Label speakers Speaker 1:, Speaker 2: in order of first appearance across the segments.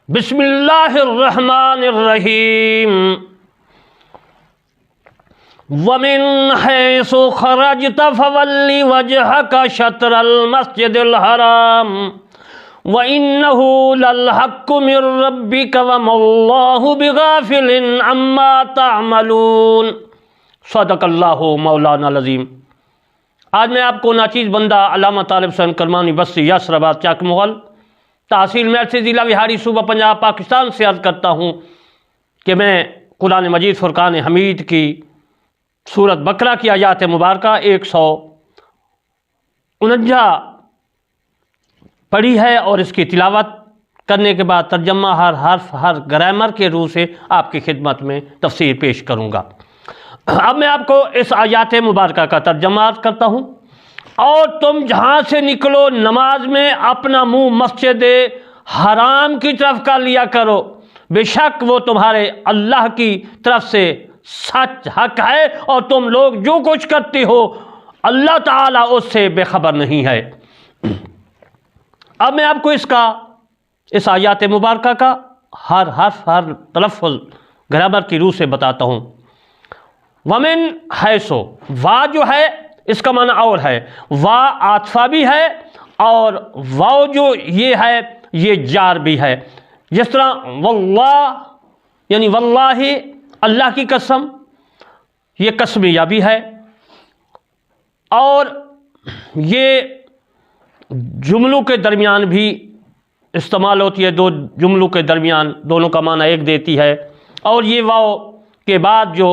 Speaker 1: بسم اللہ الرحمن الرحیم وَمِنْ حَيْثُ خَرَجْتَ فَوَلِّ وَجْهَكَ شَطْرَ الْمَسْجِدِ الْحَرَامِ وَإِنَّهُ لَلْحَقُّ مِنْ رَبِّكَ وَمَا اللَّهُ بِغَافِلٍ عَمَّا تَعْمَلُونَ۔ صدق اللہ مولانا العظیم۔ آج میں آپ کو ناچیز بندہ علامہ طالب حسین کرمانی بستی یاسر آباد چاک مغل تحصیل میرٹھ ضلع وہاڑی صوبہ پنجاب پاکستان سے عرض کرتا ہوں کہ میں قرآن مجید فرقان حمید کی سورت بقرہ کی آیات مبارکہ 149 پڑھی ہے اور اس کی تلاوت کرنے کے بعد ترجمہ ہر حرف ہر گرامر کے روح سے آپ کی خدمت میں تفسیر پیش کروں گا۔ اب میں آپ کو اس آیات مبارکہ کا ترجمہ کرتا ہوں۔ اور تم جہاں سے نکلو نماز میں اپنا منہ مسجد حرام کی طرف کر لیا کرو، بے شک وہ تمہارے اللہ کی طرف سے سچ حق ہے، اور تم لوگ جو کچھ کرتے ہو اللہ تعالیٰ اس سے بے خبر نہیں ہے۔ اب میں آپ کو اس آیات مبارکہ کا ہر حرف ہر تلفظ گرامر کی روح سے بتاتا ہوں۔ ومن حیثو، وا جو ہے اس کا معنی اور ہے، وا عاطفہ بھی ہے اور واو جو یہ ہے یہ جار بھی ہے۔ جس طرح واللہ یعنی واللہ اللہ کی قسم، یہ قسمیہ بھی ہے، اور یہ جملوں کے درمیان بھی استعمال ہوتی ہے، دو جملوں کے درمیان دونوں کا معنی ایک دیتی ہے۔ اور یہ واو کے بعد جو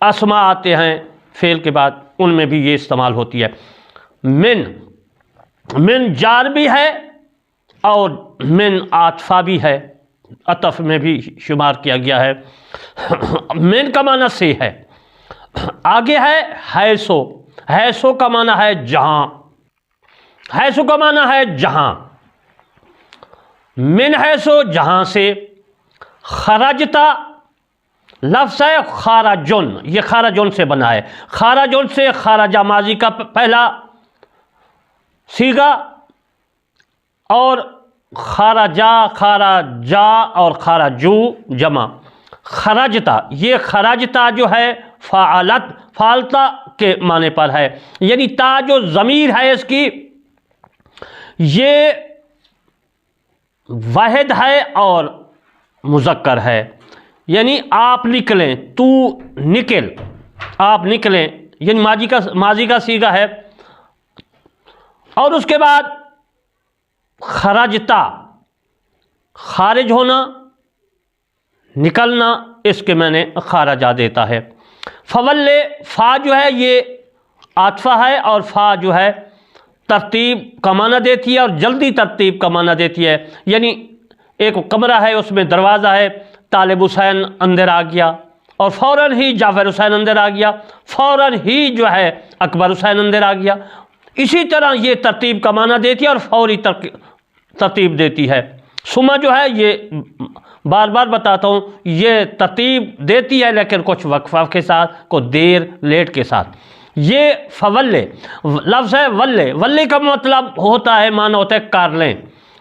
Speaker 1: اسما آتے ہیں فعل کے بعد ان میں بھی یہ استعمال ہوتی ہے۔ من جار بھی ہے اور من عاطفہ بھی ہے، عطف میں بھی شمار کیا گیا ہے۔ من کا معنی سے ہے۔ آگے ہے حیثو، حیثو کا معنی ہے جہاں، حیثو کا معنی ہے جہاں، من حیثو جہاں سے، خرجتا لفظ ہے خارجن، یہ خارجن سے بنا ہے، خارجن سے خارجہ ماضی کا پہلا صیغہ، اور خارجا خارجا اور خارجو جمع، خرجتا، یہ خرجتا جو ہے فعلت فعلتا کے معنی پر ہے، یعنی تا جو ضمیر ہے اس کی یہ واحد ہے اور مذکر ہے، یعنی آپ نکلیں، تو نکل، آپ نکلیں، یعنی ماضی کا صیغہ ہے۔ اور اس کے بعد خرجتا، خارج ہونا، نکلنا، اس کے معنی خارجہ دیتا ہے۔ فولے، فا جو ہے یہ عاطفہ ہے، اور فا جو ہے ترتیب کا معنی دیتی ہے اور جلدی ترتیب کا معنی دیتی ہے، یعنی ایک کمرہ ہے اس میں دروازہ ہے، طالب حسین اندر آ گیا اور فوراً ہی جعفر حسین اندر آ گیا، فوراً ہی جو ہے اکبر حسین اندر آ گیا۔ اسی طرح یہ ترتیب کا معنی دیتی ہے اور فوری ترتیب دیتی ہے۔ سما جو ہے یہ بار بار بتاتا ہوں یہ ترتیب دیتی ہے لیکن کچھ وقفہ کے ساتھ، کچھ دیر لیٹ کے ساتھ۔ یہ فولے لفظ ہے، ولے، ولے کا مطلب ہوتا ہے، معنی ہوتا ہے کر لیں،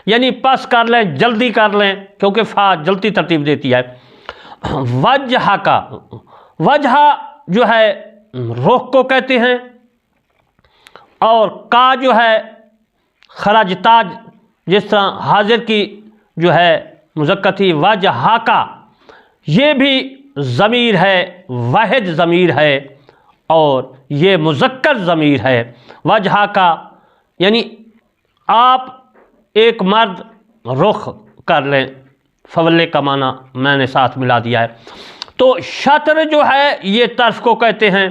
Speaker 1: یعنی پس کر لیں، جلدی کر لیں، کیونکہ فا جلدی ترتیب دیتی ہے۔ وجہ کا، وجہ جو ہے رخ کو کہتے ہیں، اور کا جو ہے خرجتا، جس طرح حاضر کی جو ہے مذکر تھی وجہ کا، یہ بھی ضمیر ہے، واحد ضمیر ہے اور یہ مذکر ضمیر ہے۔ وجہ کا یعنی آپ ایک مرد رخ کر لیں، فولے کا معنی میں نے ساتھ ملا دیا ہے۔ تو شطر جو ہے یہ طرف کو کہتے ہیں،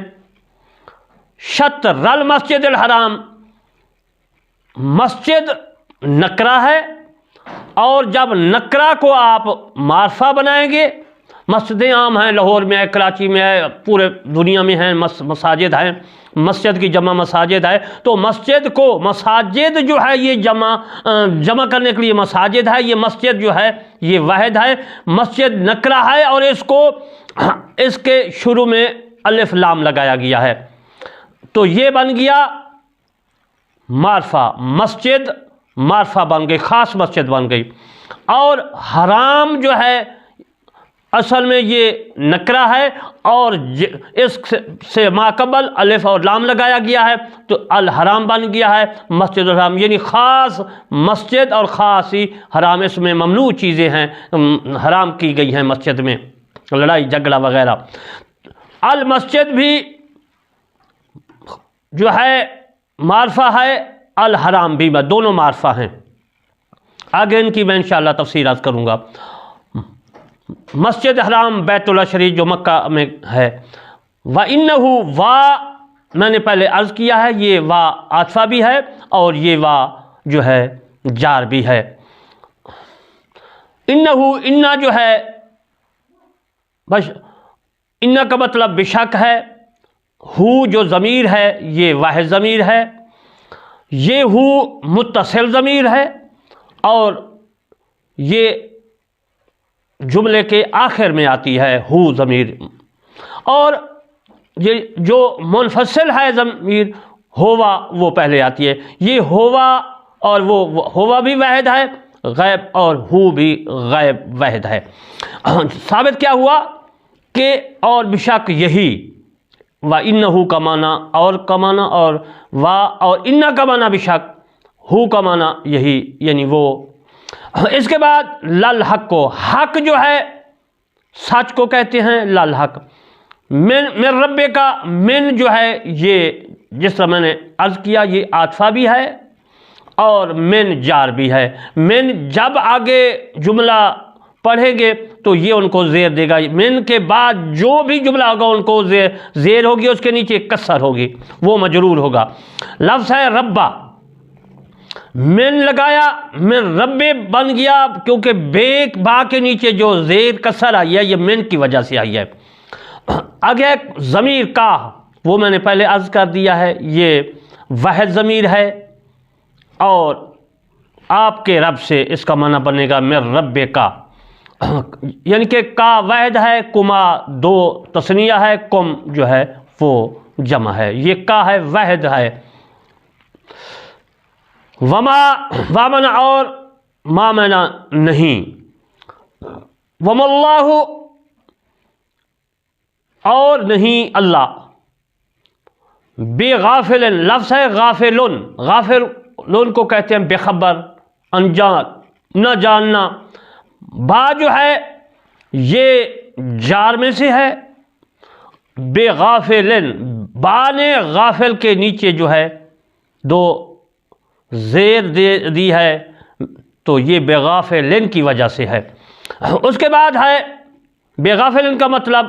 Speaker 1: شطر المسجد الحرام، مسجد نکرہ ہے، اور جب نکرہ کو آپ معرفہ بنائیں گے، مسجدیں عام ہیں، لاہور میں ہے، کراچی میں ہے، پورے دنیا میں ہیں، مساجد ہیں، مسجد کی جمع مساجد ہے، تو مسجد کو، مساجد جو ہے یہ جمع کرنے کے لیے مساجد ہے، یہ مسجد جو ہے یہ واحد ہے، مسجد نکرہ ہے، اور اس کے شروع میں الف لام لگایا گیا ہے، تو یہ بن گیا معرفہ، مسجد معرفہ بن گئی، خاص مسجد بن گئی۔ اور حرام جو ہے اصل میں یہ نکرہ ہے، اور اس سے ماقبل الف اور لام لگایا گیا ہے تو الحرام بن گیا ہے مسجد الحرام، یعنی خاص مسجد اور خاص ہی حرام، اس میں ممنوع چیزیں ہیں حرام کی گئی ہیں مسجد میں، لڑائی جھگڑا وغیرہ۔ المسجد بھی جو ہے معرفہ ہے، الحرام بھی دونوں معرفہ ہیں، آگے ان کی میں انشاءاللہ تفسیر عرض کروں گا۔ مسجد حرام بیت اللہ شریف جو مکہ میں ہے، وَإِنَّهُ وا میں نے پہلے عرض کیا ہے یہ وا عاطفہ بھی ہے اور یہ وا جو ہے جار بھی ہے۔ انا جو ہے بس انا کا مطلب بشک ہے، ہو جو ضمیر ہے یہ واحد ضمیر ہے، یہ ہو متصل ضمیر ہے، اور یہ جملے کے آخر میں آتی ہے ہو ضمیر، اور یہ جو منفصل ہے ضمیر ہوا وہ پہلے آتی ہے، یہ ہوا اور وہ ہوا بھی واحد ہے غیب، اور ہو بھی غیب واحد ہے۔ ثابت کیا ہوا کہ اور بشک یہی وَإِنَّهُ کا معنی اور کا معنی، اور وا اور انا کا معنی بشک، ہو کا معنی یہی، یعنی وہ۔ اس کے بعد لل حق کو، حق جو ہے سچ کو کہتے ہیں لل حق، من رب کا من جو ہے یہ جس طرح میں نے عرض کیا یہ عاطفہ بھی ہے اور من جار بھی ہے۔ من جب آگے جملہ پڑھیں گے تو یہ ان کو زیر دے گا، من کے بعد جو بھی جملہ ہوگا ان کو زیر ہوگی، اس کے نیچے کسر ہوگی، وہ مجرور ہوگا۔ لفظ ہے ربا، من لگایا من رب بن گیا، کیونکہ با کے نیچے جو زیر کسر آئی ہے یہ من کی وجہ سے آئی ہے۔ آگے ضمیر کا، وہ میں نے پہلے عرض کر دیا ہے یہ واحد ضمیر ہے، اور آپ کے رب سے اس کا معنی بنے گا من رب کا، یعنی کہ کا واحد ہے، کما دو تثنیہ ہے، کم جو ہے وہ جمع ہے، یہ کا ہے واحد ہے۔ وامن اور مامنا نہیں، وم اللہ اور نہیں اللہ، بے غافل لفظ ہے غافلن، غافلن کو کہتے ہیں بے خبر، انجان نہ جاننا۔ با جو ہے یہ جار میں سے ہے، بے غافلن با نے غافل کے نیچے جو ہے دو زیر دی ہے تو یہ بے غافلن کی وجہ سے ہے۔ اس کے بعد ہے بے غافلن کا مطلب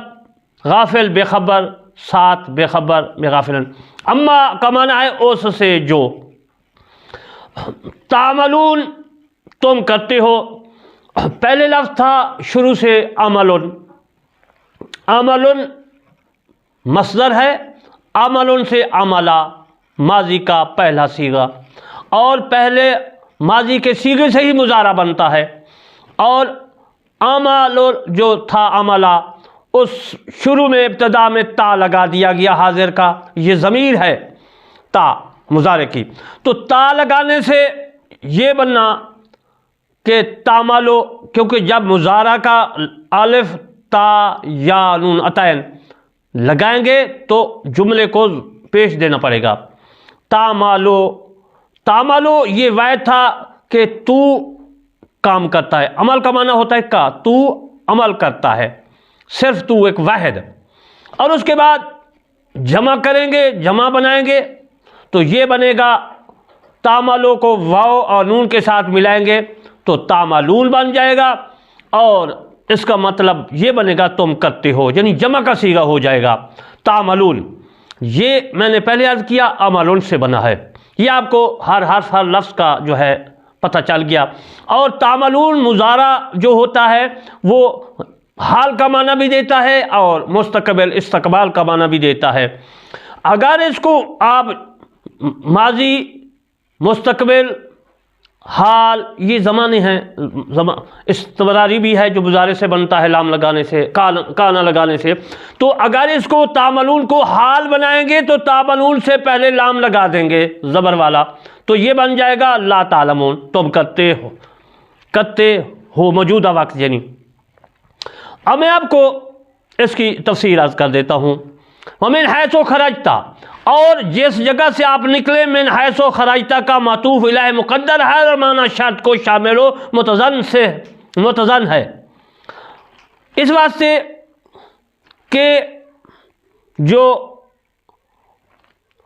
Speaker 1: غافل بے خبر، ساتھ بے خبر بے غافلن۔ اما کا معنی ہے اس سے جو، تعملون تم کرتے ہو، پہلے لفظ تھا شروع سے عملن، عملن مصدر ہے، عملن سے عملہ ماضی کا پہلا صیغہ، اور پہلے ماضی کے صیغے سے ہی مضارع بنتا ہے، اور عمل جو تھا عملہ اس شروع میں ابتدا میں تا لگا دیا گیا حاضر کا، یہ ضمیر ہے تا مضارع کی، تو تا لگانے سے یہ بننا کہ تعملو، کیونکہ جب مضارع کا الف تا یا نون عطین لگائیں گے تو جملے کو پیش دینا پڑے گا۔ تعملو، تعملو یہ واحد تھا کہ تو کام کرتا ہے، عمل کا معنی ہوتا ہے کا، تو عمل کرتا ہے، صرف تو ایک واحد، اور اس کے بعد جمع کریں گے، جمع بنائیں گے تو یہ بنے گا تعملو کو واو اور نون کے ساتھ ملائیں گے تو تعملون بن جائے گا، اور اس کا مطلب یہ بنے گا تم کرتے ہو، یعنی جمع کا صیغہ ہو جائے گا تعملون۔ یہ میں نے پہلے عرض کیا عملون سے بنا ہے، یہ آپ کو ہر حرف ہر لفظ کا جو ہے پتہ چل گیا۔ اور تعملون مضارع جو ہوتا ہے وہ حال کا معنی بھی دیتا ہے اور مستقبل استقبال کا معنی بھی دیتا ہے۔ اگر اس کو آپ ماضی، مستقبل، حال یہ زمانے ہیں، استمراری بھی ہے جو مضارع سے بنتا ہے لام لگانے سے، کانا لگانے سے، تو اگر اس کو تعملون کو حال بنائیں گے تو تعملون سے پہلے لام لگا دیں گے زبر والا، تو یہ بن جائے گا لا تعلمون، تم کرتے ہو، کرتے ہو موجودہ وقت یعنی۔ اب میں آپ کو اس کی تفسیر عرض کر دیتا ہوں۔ ومن حیث خرجت، اور جس جگہ سے آپ نکلے، من حیث خرجت کا معطوف الیہ مقدر ہے اور معنی شرط کو شامل و متضن ہے، اس واسطے کہ جو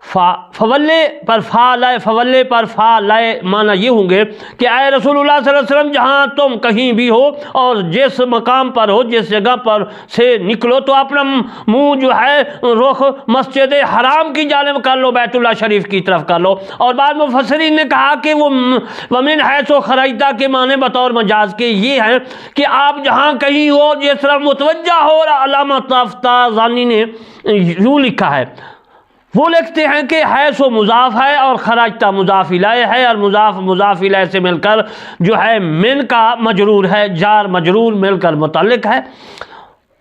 Speaker 1: فولے پر فا لائے، فولے پر فا لائے معنی یہ ہوں گے کہ اے رسول اللہ صلی اللہ علیہ وسلم جہاں تم کہیں بھی ہو اور جس مقام پر ہو، جس جگہ پر سے نکلو، تو اپنا منہ جو ہے رخ مسجد حرام کی جانب کر لو، بیت اللہ شریف کی طرف کر لو۔ اور بعض مفسرین نے کہا کہ وہ ومن حیث خرجت کے معنی بطور مجاز کے یہ ہیں کہ آپ جہاں کہیں ہو جس طرف متوجہ ہو۔ اور علامہ طافتازانی نے یوں لکھا ہے، وہ لکھتے ہیں کہ حیث و مضاف ہے اور خرجت مضاف الیہ ہے، اور مضاف الیہ سے مل کر جو ہے من کا مجرور ہے، جار مجرور مل کر متعلق ہے۔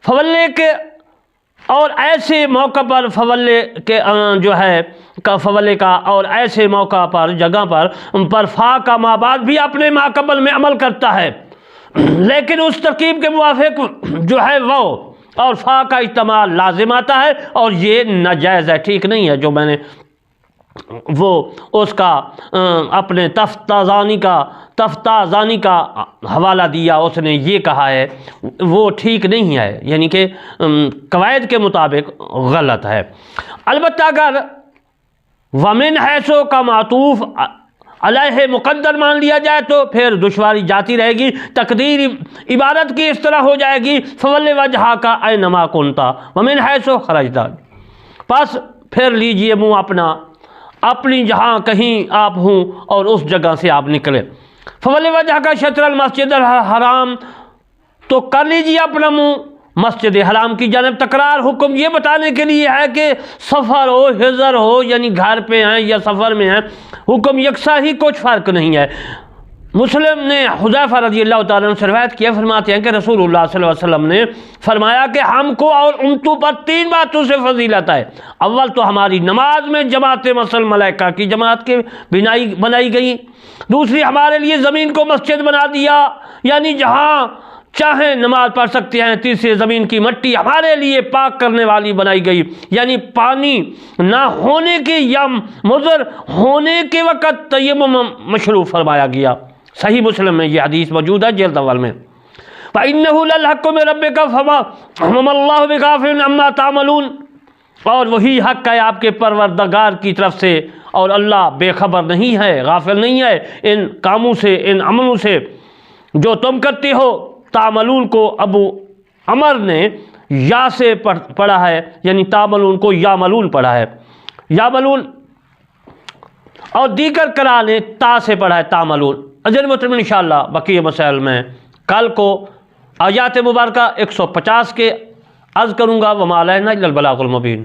Speaker 1: فولے کے اور ایسے موقع پر فولے کے جو ہے فولے کا اور ایسے موقع پر جگہ پر فا کا ما بعد بھی اپنے ما قبل میں عمل کرتا ہے، لیکن اس ترکیب کے موافق جو ہے وہ اور فا کا استعمال لازم آتا ہے، اور یہ ناجائز ہے، ٹھیک نہیں ہے۔ جو میں نے وہ اس کا اپنے تفتازانی کا حوالہ دیا، اس نے یہ کہا ہے وہ ٹھیک نہیں ہے، یعنی کہ قواعد کے مطابق غلط ہے۔ البتہ اگر ومن حیث کا معطوف علیہ مقدر مان لیا جائے تو پھر دشواری جاتی رہے گی، تقدیر عبارت کی اس طرح ہو جائے گی فول وجہ کا اینما کنتا ومن حیث خرجت، پس پھر لیجئے منہ اپنی جہاں کہیں آپ ہوں اور اس جگہ سے آپ نکلے۔ فول وجہ کا شطر المسجد الحرام، تو کر لیجئے اپنا منہ مسجد حرام کی جانب۔ تکرار حکم یہ بتانے کے لیے ہے کہ سفر ہو، حضر ہو، یعنی گھر پہ ہیں یا سفر میں ہیں، حکم یکساں ہی، کچھ فرق نہیں ہے۔ مسلم نے حذیفہ رضی اللہ تعالیٰ عنہ سے روایت کیا، فرماتے ہیں کہ رسول اللہ صلی اللہ علیہ وسلم نے فرمایا کہ ہم کو اور امتوں پر 3 باتوں سے فضیلت ہے۔ اول تو ہماری نماز میں جماعت مثل ملائکہ کی جماعت کے بنائی گئی، دوسری ہمارے لیے زمین کو مسجد بنا دیا، یعنی جہاں چاہیں نماز پڑھ سکتے ہیں، تیسری زمین کی مٹی ہمارے لیے پاک کرنے والی بنائی گئی، یعنی پانی نہ ہونے کے یا مضر ہونے کے وقت تیمم مشروع فرمایا گیا۔ صحیح مسلم میں یہ حدیث موجود ہے جلد اول میں۔ فَإِنَّهُ لَلْحَقُّ مِن رَبِّكَ فَمَا اللَّهُ بِغَافِلٍ عَمَّا تَعْمَلُونَ، اور وہی حق ہے آپ کے پروردگار کی طرف سے، اور اللہ بے خبر نہیں ہے، غافل نہیں ہے ان کاموں سے، ان عملوں سے جو تم کرتے ہو۔ تعملون کو ابو عمر نے یا سے پڑھا ہے، یعنی تعملون کو یعملون پڑھا ہے، یعملون، اور دیگر قراء نے تا سے پڑھا ہے تعملون۔ اجل محترم انشاءاللہ بقیہ مسائل میں کل کو آیات مبارکہ 150 کے عرض کروں گا۔ وما علینا الا البلاغ المبین۔